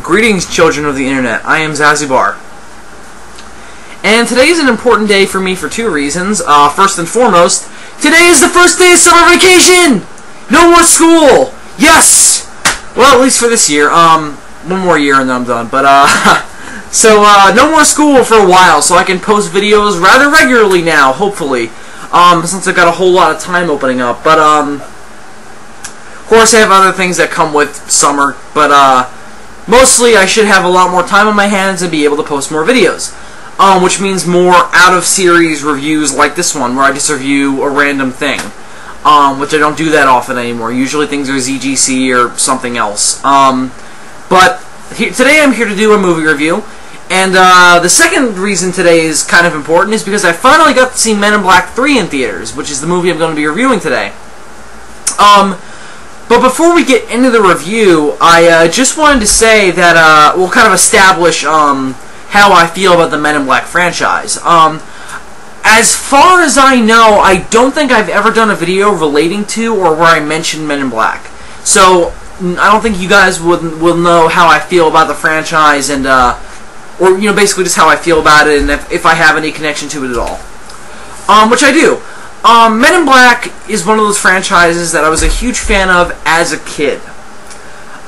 Greetings, children of the internet. I am Zazibar. And today is an important day for me for two reasons. First and foremost, today is the first day of summer vacation! No more school! Yes! Well, at least for this year. One more year and then I'm done. But, so, no more school for a while, so I can post videos rather regularly now, hopefully. Since I've got a whole lot of time opening up. But, of course, I have other things that come with summer, but, mostly I should have a lot more time on my hands and be able to post more videos. Which means more out-of-series reviews like this one, where I just review a random thing. Which I don't do that often anymore. Usually things are ZGC or something else. But today I'm here to do a movie review. And the second reason today is kind of important is because I finally got to see Men in Black 3 in theaters, which is the movie I'm going to be reviewing today. But before we get into the review, I just wanted to say that we'll kind of establish how I feel about the Men in Black franchise. As far as I know, I don't think I've ever done a video relating to or where I mentioned Men in Black. So I don't think you guys will know how I feel about the franchise and or you know, basically just how I feel about it and if I have any connection to it at all. Which I do. Men in Black is one of those franchises that I was a huge fan of as a kid.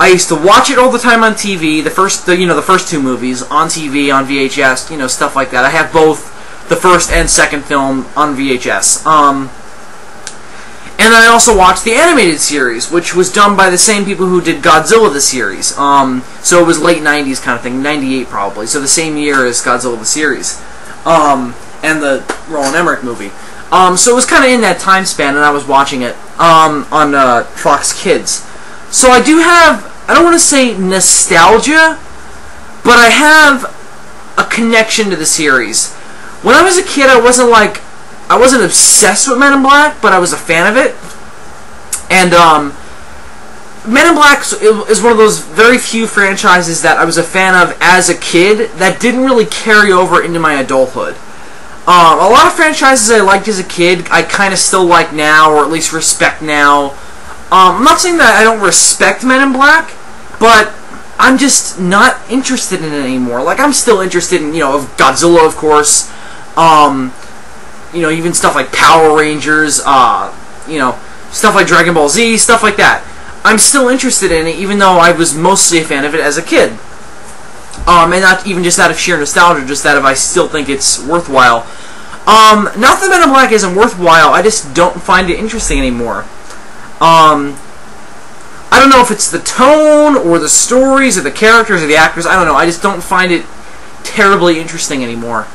I used to watch it all the time on TV. The first two movies on TV, on VHS, stuff like that. I have both the first and second film on VHS. And then I also watched the animated series, which was done by the same people who did Godzilla the series. So it was late 90s kind of thing, 98 probably. So the same year as Godzilla the series. And the Roland Emmerich movie. So it was kind of in that time span, and I was watching it on Fox Kids. So I do have, I don't want to say nostalgia, but I have a connection to the series. When I was a kid, I wasn't obsessed with Men in Black, but I was a fan of it. And Men in Black is one of those very few franchises that I was a fan of as a kid that didn't really carry over into my adulthood. A lot of franchises I liked as a kid, I kind of still like now, or at least respect now. I'm not saying that I don't respect Men in Black, but I'm just not interested in it anymore. Like, I'm still interested in, of Godzilla, of course. Even stuff like Power Rangers, stuff like Dragon Ball Z, stuff like that. I'm still interested in it, even though I was mostly a fan of it as a kid. And not even just out of sheer nostalgia, just that if I still think it's worthwhile. Not that Men in Black isn't worthwhile, I just don't find it interesting anymore. I don't know if it's the tone, or the stories, or the characters, or the actors, I don't know, I just don't find it terribly interesting anymore.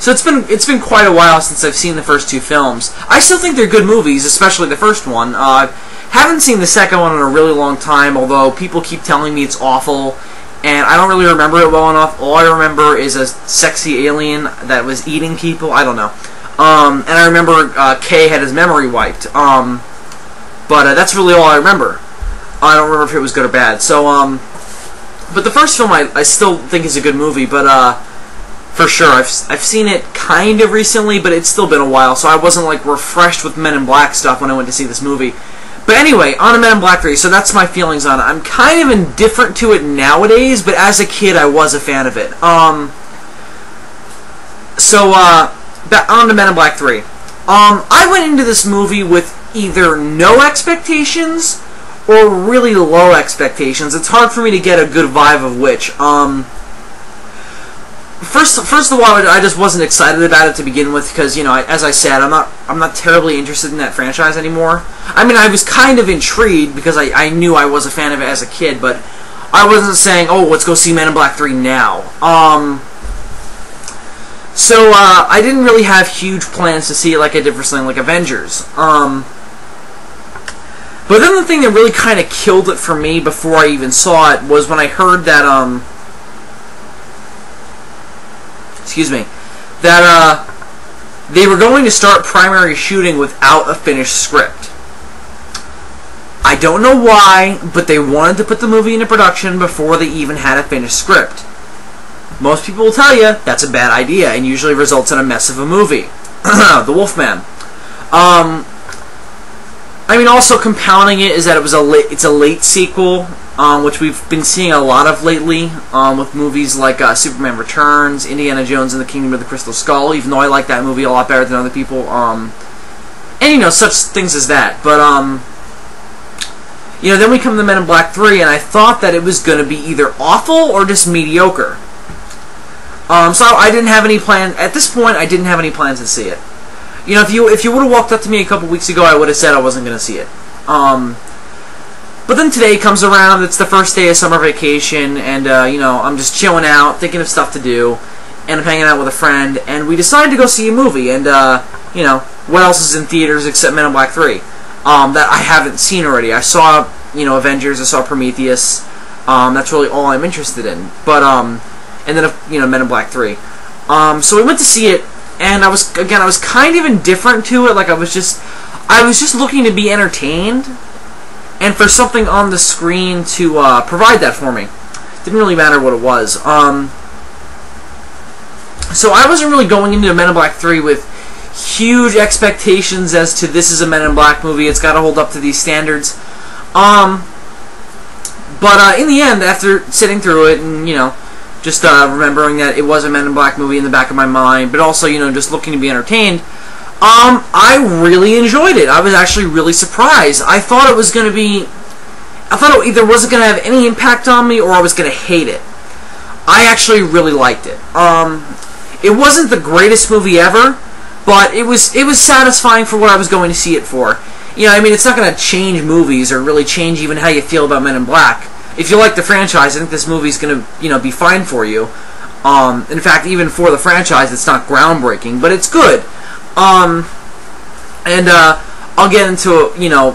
So it's been quite a while since I've seen the first two films. I still think they're good movies, especially the first one. Haven't seen the second one in a really long time, although people keep telling me it's awful. And I don't really remember it well enough. All I remember is a sexy alien that was eating people. I don't know. And I remember Kay had his memory wiped. But that's really all I remember. I don't remember if it was good or bad. So, but the first film I still think is a good movie. But for sure, I've seen it kind of recently, but it's still been a while. So I wasn't like refreshed with Men in Black stuff when I went to see this movie. But anyway, on to Men in Black 3, so that's my feelings on it. I'm kind of indifferent to it nowadays, but as a kid, I was a fan of it. On to Men in Black 3. I went into this movie with either no expectations or really low expectations. It's hard for me to get a good vibe of which. First of all, I just wasn't excited about it to begin with because, as I said, I'm not terribly interested in that franchise anymore. I mean, I was kind of intrigued because I knew I was a fan of it as a kid, but I wasn't saying, oh, let's go see Men in Black 3 now. So I didn't really have huge plans to see it like I did for something like Avengers. But then the thing that really kind of killed it for me before I even saw it was when I heard that, they were going to start primary shooting without a finished script. I don't know why, but they wanted to put the movie into production before they even had a finished script. Most people will tell you that's a bad idea and usually results in a mess of a movie. The Wolfman. I mean, also compounding it is that it's a late sequel, which we've been seeing a lot of lately, with movies like Superman Returns, Indiana Jones and the Kingdom of the Crystal Skull, even though I like that movie a lot better than other people, and, you know, such things as that. But, you know, then we come to Men in Black 3, and I thought that it was going to be either awful or just mediocre. So I didn't have any plan. At this point, I didn't have any plans to see it. You know, if you would have walked up to me a couple weeks ago, I would have said I wasn't going to see it. But then today comes around. It's the first day of summer vacation, and you know, I'm just chilling out, thinking of stuff to do, and I'm hanging out with a friend, and we decided to go see a movie. And you know, what else is in theaters except Men in Black 3 that I haven't seen already? I saw, you know, Avengers. I saw Prometheus. That's really all I'm interested in. But and then, you know, Men in Black 3. So we went to see it, and I was kind of indifferent to it. Like I was just looking to be entertained, and for something on the screen to provide that for me. Didn't really matter what it was. So I wasn't really going into Men in Black 3 with huge expectations as to this is a Men in Black movie. It's got to hold up to these standards. But in the end, after sitting through it and, you know, just remembering that it was a Men in Black movie in the back of my mind, but also, you know, just looking to be entertained, I really enjoyed it. I was actually really surprised. I thought it was going to be... I thought it either wasn't going to have any impact on me or I was going to hate it. I actually really liked it. It wasn't the greatest movie ever, but it was satisfying for what I was going to see it for. You know, I mean, it's not going to change movies or really change even how you feel about Men in Black. If you like the franchise, I think this movie's going to, you know, be fine for you. In fact, even for the franchise, it's not groundbreaking, but it's good. And I'll get into, you know,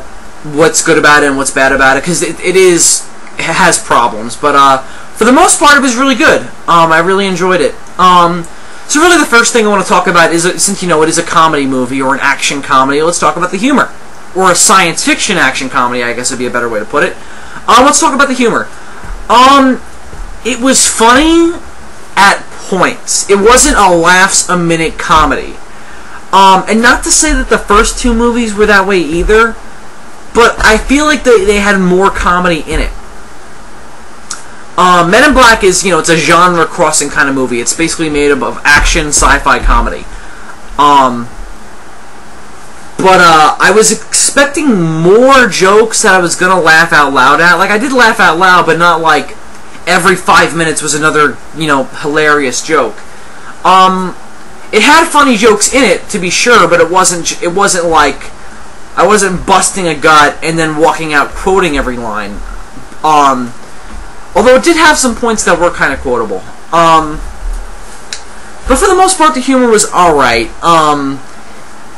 what's good about it and what's bad about it, because it has problems. But for the most part, it was really good. I really enjoyed it. So really, the first thing I want to talk about is, since, you know, it is a comedy movie or an action comedy, let's talk about the humor. Or a science fiction action comedy, I guess would be a better way to put it. Let's talk about the humor. It was funny at points. It wasn't a laughs-a-minute comedy. And not to say that the first two movies were that way either, but I feel like they had more comedy in it. Men in Black is, you know, it's a genre-crossing kind of movie. It's basically made up of action, sci-fi comedy. But I was expecting more jokes that I was going to laugh out loud at. Like, I did laugh out loud, but not like every 5 minutes was another, you know, hilarious joke. It had funny jokes in it, to be sure, but it wasn't like I wasn't busting a gut and then walking out quoting every line. Although it did have some points that were kind of quotable. But for the most part, the humor was alright.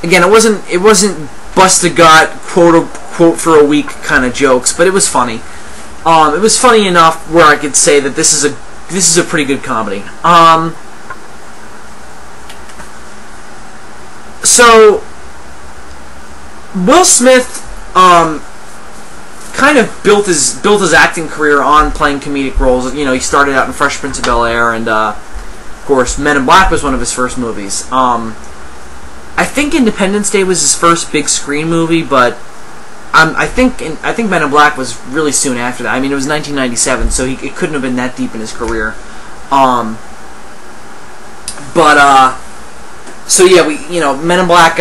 Again, it wasn't bust a gut, quote for a week kind of jokes, but it was funny. It was funny enough where I could say that this is a pretty good comedy. So Will Smith kind of built his acting career on playing comedic roles. You know, he started out in Fresh Prince of Bel-Air, and of course, Men in Black was one of his first movies. I think Independence Day was his first big screen movie, but I think Men in Black was really soon after that. I mean, it was 1997, so it couldn't have been that deep in his career. So yeah, Men in Black.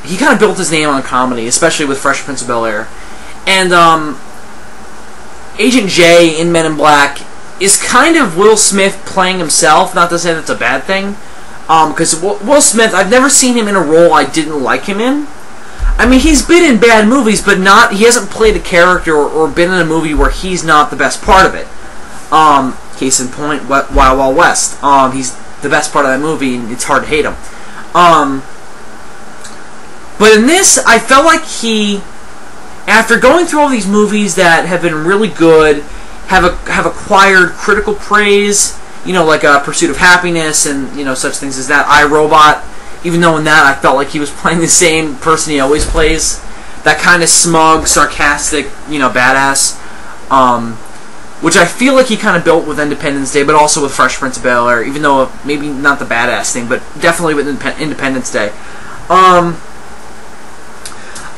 He kind of built his name on comedy, especially with Fresh Prince of Bel-Air, and Agent J in Men in Black is kind of Will Smith playing himself. Not to say that's a bad thing. Because Will Smith, I've never seen him in a role I didn't like him in. I mean, he's been in bad movies, but he hasn't played a character or been in a movie where he's not the best part of it. Case in point, Wild Wild West. He's the best part of that movie, and it's hard to hate him. But in this, I felt like he, after going through all these movies that have been really good, have acquired critical praise, you know, like Pursuit of Happiness and, you know, such things as that. I, Robot, even though in that I felt like he was playing the same person he always plays. That kind of smug, sarcastic, you know, badass. Which I feel like he kind of built with Independence Day, but also with Fresh Prince of Bel-Air, even though maybe not the badass thing, but definitely with Independence Day.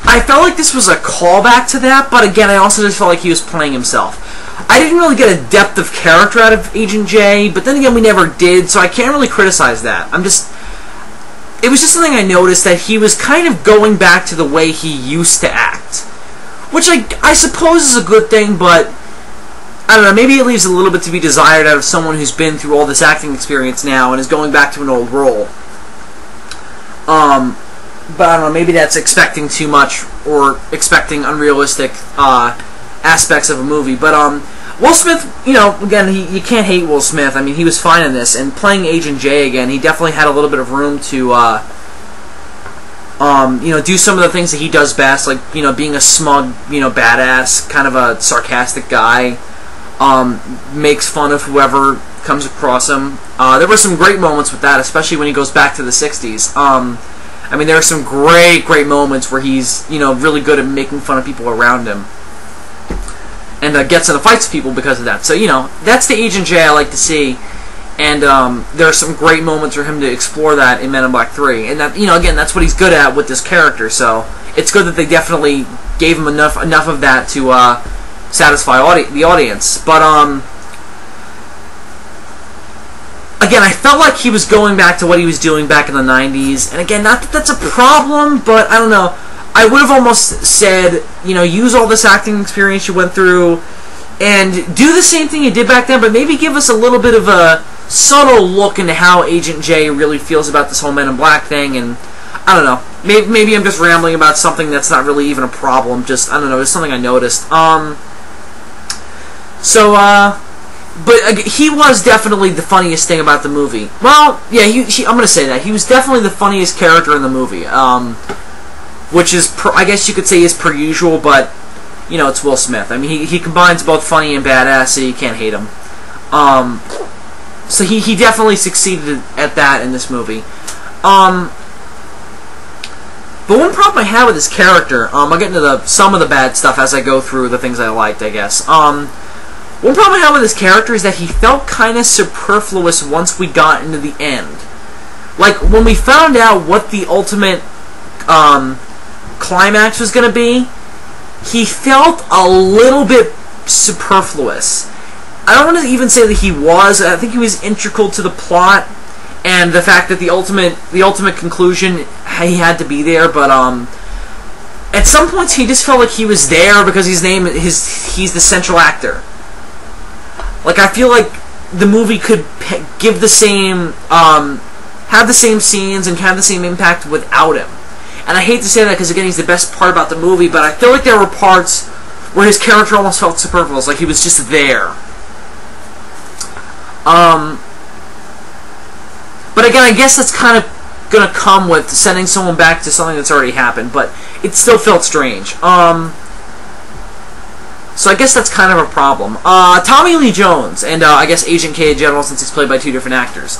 I felt like this was a callback to that, but again, I also just felt like he was playing himself. I didn't really get a depth of character out of Agent J, but then again, we never did, so I can't really criticize that. It was just something I noticed, that he was kind of going back to the way he used to act. Which I suppose is a good thing, but I don't know, maybe it leaves a little bit to be desired out of someone who's been through all this acting experience now and is going back to an old role. But I don't know, maybe that's expecting too much or expecting unrealistic aspects of a movie. But Will Smith, you know, again, you can't hate Will Smith. I mean, he was fine in this, and playing Agent J again, he definitely had a little bit of room to, you know, do some of the things that he does best, like, you know, being a smug, you know, badass, kind of a sarcastic guy, makes fun of whoever comes across him. There were some great moments with that, especially when he goes back to the 60s. I mean, there are some great moments where he's, you know, really good at making fun of people around him. And gets into fights with people because of that. So, you know, that's the Agent J I like to see. And there are some great moments for him to explore that in Men in Black 3. And that, you know, again, that's what he's good at with this character. So it's good that they definitely gave him enough of that to satisfy the audience. But again, I felt like he was going back to what he was doing back in the 90s. And again, not that that's a problem, but I don't know. I would have almost said, you know, use all this acting experience you went through and do the same thing you did back then, but maybe give us a little bit of a subtle look into how Agent J really feels about this whole Men in Black thing. And I don't know. Maybe I'm just rambling about something that's not really even a problem. Just, I don't know, it's something I noticed. But he was definitely the funniest thing about the movie. Well, yeah, I'm going to say that. He was definitely the funniest character in the movie. Which is, I guess you could say, is per usual, but, you know, it's Will Smith. I mean, he combines both funny and badass, so you can't hate him. So he definitely succeeded at that in this movie. But one problem I had with his character, I'll get into some of the bad stuff as I go through the things I liked, I guess. One problem I had with his character is that he felt kind of superfluous once we got into the end. Like, when we found out what the ultimate climax was going to be, he felt a little bit superfluous. I don't want to even say that he was. I think he was integral to the plot and the fact that the ultimate conclusion, he had to be there. But at some points he just felt like he was there because he's the central actor. Like, I feel like the movie could give the same have the same scenes and have the same impact without him. And I hate to say that because, again, he's the best part about the movie, but I feel like there were parts where his character almost felt superfluous, like he was just there. But again, I guess that's kind of going to come with sending someone back to something that's already happened, but it still felt strange. So I guess that's kind of a problem. Tommy Lee Jones, and I guess Agent K in general, since he's played by two different actors.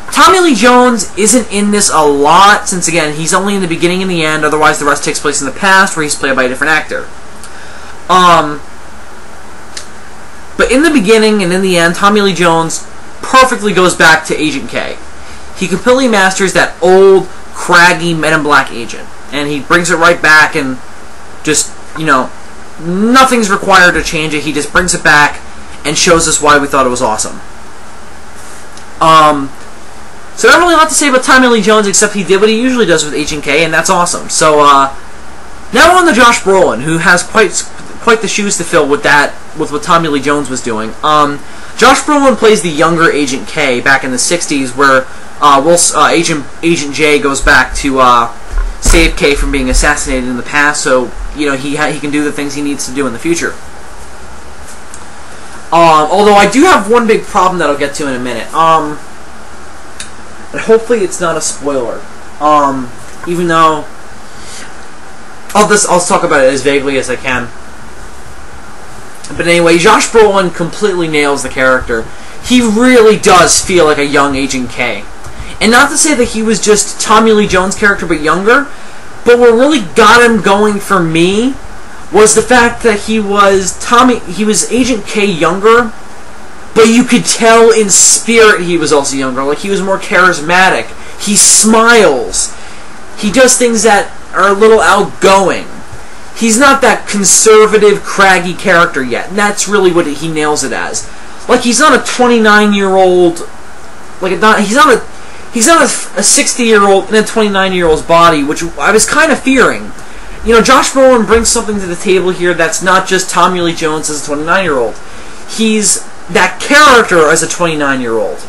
Tommy Lee Jones isn't in this a lot, since, again, he's only in the beginning and the end, otherwise the rest takes place in the past, where he's played by a different actor. But in the beginning and in the end, Tommy Lee Jones perfectly goes back to Agent K. He completely masters that old, craggy Men in Black agent, and he brings it right back, and just, you know, nothing's required to change it. He just brings it back and shows us why we thought it was awesome. So not really a lot to say about Tommy Lee Jones, except he did what he usually does with Agent K, and that's awesome. So now we're on to Josh Brolin, who has quite the shoes to fill with what Tommy Lee Jones was doing. Josh Brolin plays the younger Agent K back in the 60s, where Agent J goes back to save K from being assassinated in the past, so you know he can do the things he needs to do in the future. Although I do have one big problem that I'll get to in a minute. But hopefully it's not a spoiler. Even though I'll talk about it as vaguely as I can. But anyway, Josh Brolin completely nails the character. He really does feel like a young Agent K. And not to say that he was just Tommy Lee Jones' character but younger, but what really got him going for me was the fact that he was Agent K younger, but you could tell in spirit he was also younger. Like, he was more charismatic. He smiles. He does things that are a little outgoing. he's not that conservative, craggy character yet, and that's really what he nails it as. Like, he's not a 29-year-old, he's not a 60-year-old in a 29-year-old's body, which I was kind of fearing. You know, Josh Brolin brings something to the table here that's not just Tommy Lee Jones as a 29-year-old. He's that character as a 29-year-old,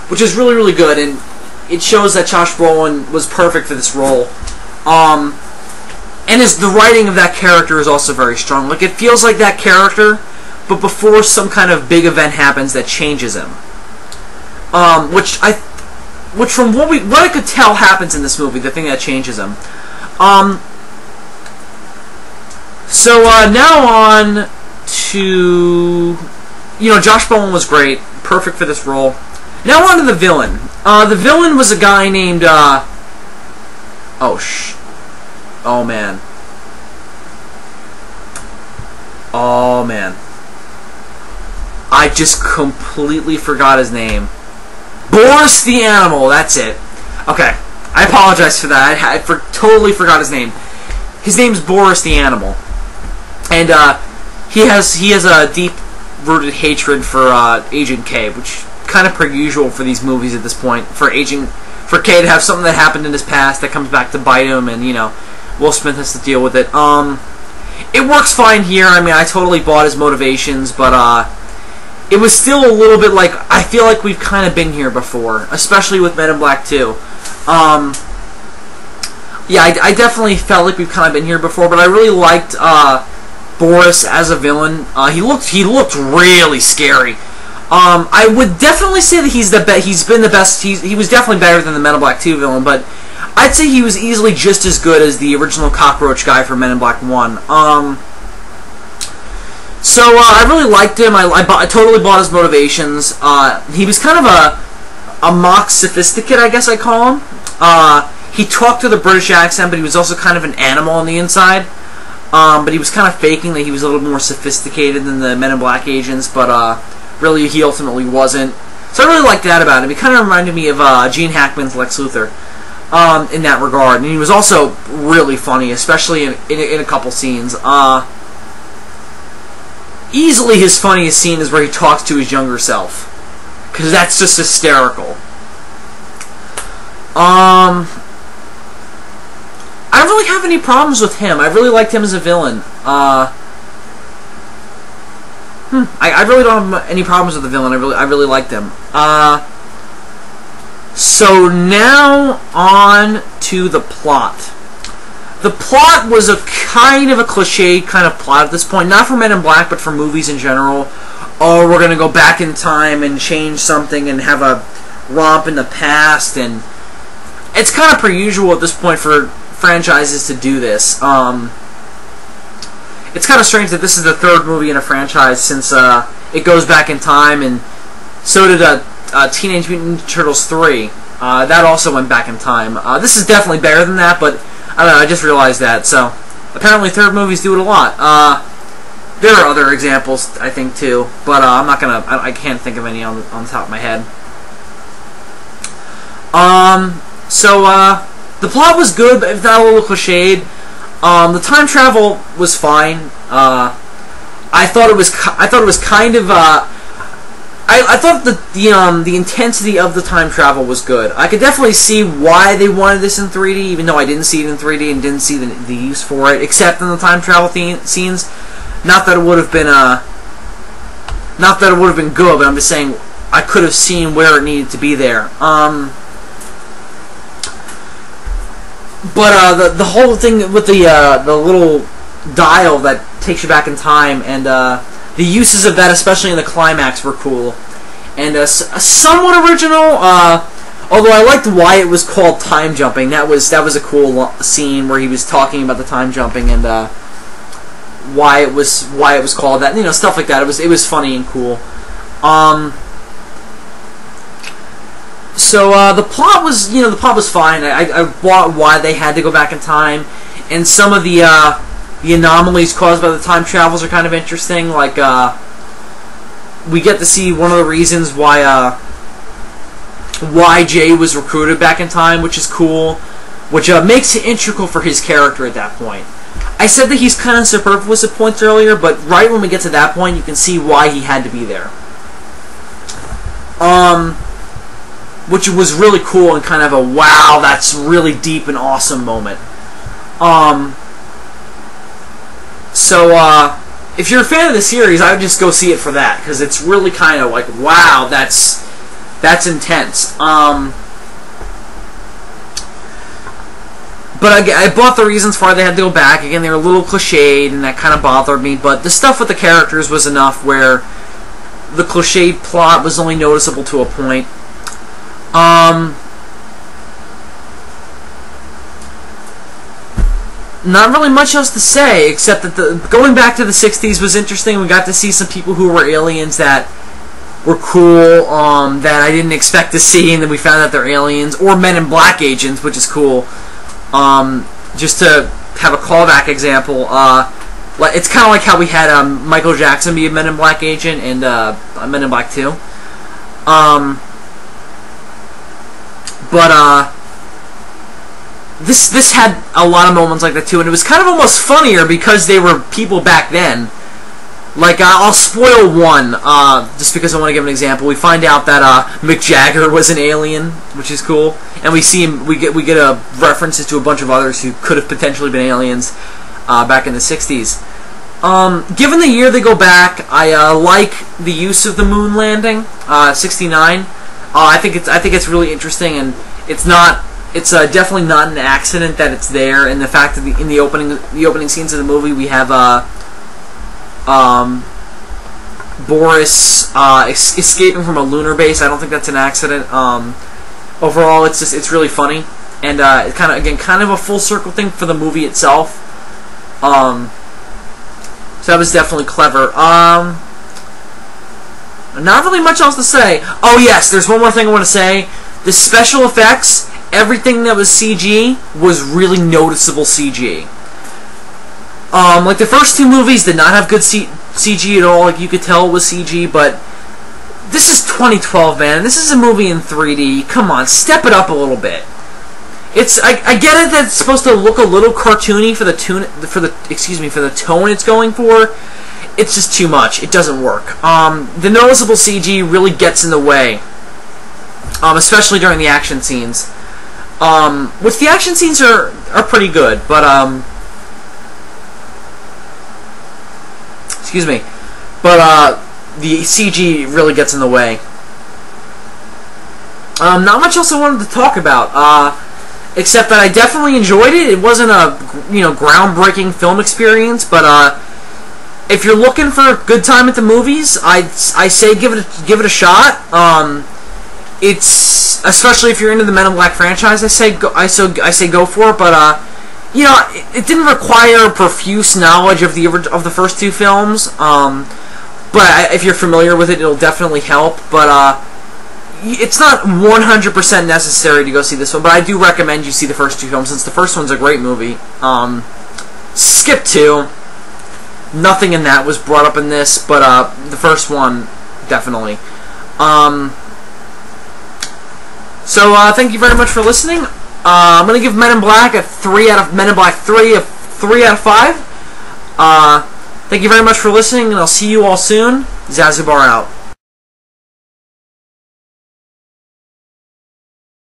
which is really, really good, and it shows that Josh Brolin was perfect for this role. And the writing of that character is also very strong. Like, it feels like that character, but before some kind of big event happens that changes him. Which from what I could tell happens in this movie, the thing that changes him. So now on to, you know, Josh Brolin was great, perfect for this role. Now on to the villain. The villain was a guy named oh man. Oh man. I just completely forgot his name. Boris the Animal, that's it. Okay, I apologize for that. I totally forgot his name. His name's Boris the Animal. And he has a deep-rooted hatred for Agent K, which kind of per usual for these movies at this point. For K to have something that happened in his past that comes back to bite him, and, you know, Will Smith has to deal with it. It works fine here. I mean, I totally bought his motivations, but it was still a little bit like, I feel like we've kind of been here before, especially with Men in Black 2. Yeah, I definitely felt like we've kind of been here before, but I really liked Boris as a villain. He looked really scary. I would definitely say that he's been the best. He was definitely better than the Men in Black 2 villain, but I'd say he was easily just as good as the original cockroach guy from Men in Black 1. So I really liked him. I totally bought his motivations. He was kind of a mock sophisticate, I guess I call him. He talked with a British accent, but he was also kind of an animal on the inside. But he was kind of faking that he was a little more sophisticated than the Men in Black agents, but really he ultimately wasn't. So I really liked that about him. He kind of reminded me of Gene Hackman's Lex Luthor in that regard. And he was also really funny, especially in a couple scenes. Easily his funniest scene is where he talks to his younger self, because that's just hysterical. I don't really have any problems with him. I really liked him as a villain. I really don't have any problems with the villain. I really liked him. So now on to the plot. The plot was a kind of a cliche kind of plot at this point, not for Men in Black, but for movies in general. Oh, we're gonna go back in time and change something and have a romp in the past, and it's kind of per usual at this point for franchises to do this. It's kind of strange that this is the third movie in a franchise since it goes back in time, and so did Teenage Mutant Ninja Turtles 3. That also went back in time. This is definitely better than that, but I don't know, I just realized that. So apparently third movies do it a lot. There are other examples, I think, too, but I'm not gonna. I can't think of any on the top of my head. So the plot was good, but if not a little cliched. The time travel was fine. I thought it was kind of. I thought the intensity of the time travel was good. I could definitely see why they wanted this in 3D, even though I didn't see it in 3D and didn't see the use for it, except in the time travel scenes. Not that it would have been good, but I'm just saying I could have seen where it needed to be there. But the whole thing with the little dial that takes you back in time, and the uses of that, especially in the climax, were cool and somewhat original. Although I liked why it was called time jumping. That was a cool scene where he was talking about the time jumping and why it was called that. You know, stuff like that. It was funny and cool. So the plot was fine. I bought why they had to go back in time, and some of the anomalies caused by the time travels are kind of interesting. Like we get to see one of the reasons why Jay was recruited back in time, which is cool. which makes it integral for his character at that point. I said that he's kind of superfluous at points earlier, but right when we get to that point, you can see why he had to be there. Which was really cool and kind of a wow, that's really deep and awesome moment. So if you're a fan of the series, I would just go see it for that, because it's really kind of like, wow, that's intense. But again, I bought the reasons why they had to go back. Again, they were a little cliched, and that kind of bothered me. But the stuff with the characters was enough where the cliched plot was only noticeable to a point. Not really much else to say, except that going back to the 60s was interesting. We got to see some people who were aliens that were cool, that I didn't expect to see, and then we found out they're aliens, or Men in Black agents, which is cool. Just to have a callback example, it's kind of like how we had Michael Jackson be a Men in Black agent and Men in Black 2. This had a lot of moments like that too, and it was kind of almost funnier because they were people back then. Like, I'll spoil one, just because I want to give an example. We find out that Mick Jagger was an alien, which is cool, and we see him. We get references to a bunch of others who could have potentially been aliens back in the 60s. Given the year they go back, I like the use of the moon landing, 69. I think it's really interesting, and it's not. It's definitely not an accident that it's there, and the fact that in the opening scenes of the movie we have Boris escaping from a lunar base. I don't think that's an accident. Overall, it's really funny, and it's kind of a full circle thing for the movie itself. So that was definitely clever. Not really much else to say. Oh yes, there's one more thing I want to say. The special effects, everything that was CG was really noticeable CG. Like the first two movies did not have good CG at all. Like you could tell it was CG, but this is 2012, man. This is a movie in 3D. Come on, step it up a little bit. I get it that it's supposed to look a little cartoony for the tone it's going for. It's just too much. It doesn't work. The noticeable CG really gets in the way, especially during the action scenes. Which the action scenes are pretty good, but excuse me, but the CG really gets in the way. Not much else I wanted to talk about, except that I definitely enjoyed it. It wasn't a groundbreaking film experience, but if you're looking for a good time at the movies, I say give it a shot. It's especially if you're into the Men in Black franchise, I say go for it. But it didn't require profuse knowledge of the first two films. But if you're familiar with it, it'll definitely help. But it's not 100% necessary to go see this one. But I do recommend you see the first two films, since the first one's a great movie. Skip 2. Nothing in that was brought up in this, but the first one definitely. So thank you very much for listening. I'm gonna give Men in Black a 3 out of Men in Black 3 a 3 out of 5. Thank you very much for listening, and I'll see you all soon. Zazubar out.